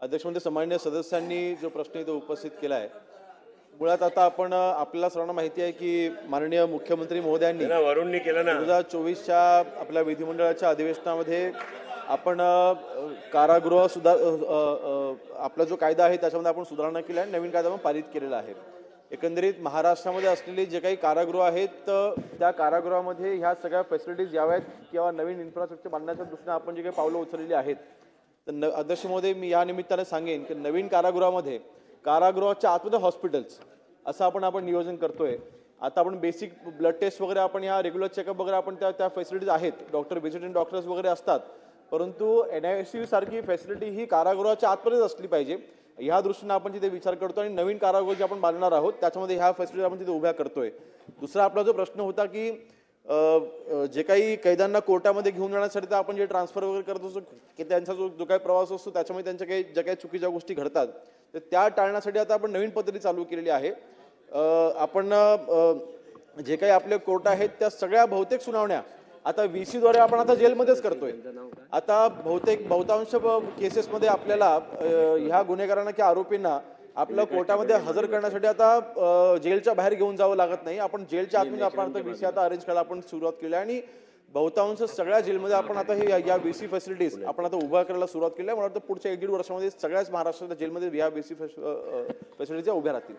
अध्यक्ष म्हणजे सामान्य सदस्यांनी जो प्रश्न इथे उपस्थित केला आहे, मुळात आता आपण आपल्याला सर्वांना माहिती आहे की माननीय मुख्यमंत्री महोदयांनी वरुणनी केलं ना 2024च्या आपल्या विधिमंडळाच्या अधिवेशनामध्ये आपण कारागृह आपला जो कायदा आहे त्याच्यामध्ये आपण सुधारणा केली आहे, नवीन कायदा आपण पारित केलेला आहे. एकंदरीत महाराष्ट्रामध्ये असलेली जे काही कारागृह आहेत त्या कारागृहामध्ये ह्या सगळ्या फॅसिलिटीज याव्यात किंवा नवीन इन्फ्रास्ट्रक्चर बांधण्याच्या दृष्टीने आपण जे काही पावलं उचललेली आहेत, तर अध्यक्ष महोदय, मी या निमित्ताने सांगेन की नवीन कारागृहामध्ये कारागृहाच्या आतमध्ये हॉस्पिटल्स असं आपण नियोजन करतोय. आता आपण बेसिक ब्लड टेस्ट वगैरे आपण या रेग्युलर चेकअप वगैरे आपण त्या फॅसिलिटीज आहेत, डॉक्टर व्हिजिटिंग डॉक्टर्स वगैरे असतात, परंतु NICU सारखी फॅसिलिटी ही कारागृहाच्या आतमध्येच असली पाहिजे ह्या दृष्टीने आपण तिथे विचार करतो आणि नवीन कारागृह जे आपण बांधणार आहोत त्याच्यामध्ये ह्या फॅसिलिटी आपण तिथे उभ्या करतोय. दुसरा आपला जो प्रश्न होता की जे काही कैद्यांना कोर्टामध्ये घेऊन जाण्यासाठी तर आपण जे ट्रान्सफर वगैरे करत असतो की त्यांचा जो काही प्रवास असतो त्याच्यामध्ये त्यांच्या काही ज्या काही चुकीच्या गोष्टी घडतात तर त्या टाळण्यासाठी आता आपण नवीन पद्धती चालू केलेली आहे. आपण जे काही आपले कोर्ट आहेत त्या सगळ्या बहुतेक सुनावण्या आता VC द्वारे आपण आता जेलमध्येच करतोय. आता बहुतांश केसेसमध्ये आपल्याला ह्या गुन्हेगारांना किंवा आरोपींना आपल्या कोर्टामध्ये हजर करण्यासाठी आता जेलच्या बाहेर घेऊन जावं लागत नाही. आपण जेलच्या आतमध्ये आपण आता VC आता अरेंज करायला आपण सुरुवात केली आणि बहुतांश सगळ्या जेलमध्ये आपण आता हे या VC फॅसिलिटीज आपण आता उभा करायला सुरुवात केली आहे. मला वाटतं पुढच्या 1-1.5 वर्षामध्ये सगळ्याच महाराष्ट्राच्या जेलमध्ये या VC फॅसिलिटीज उभ्या राहतील.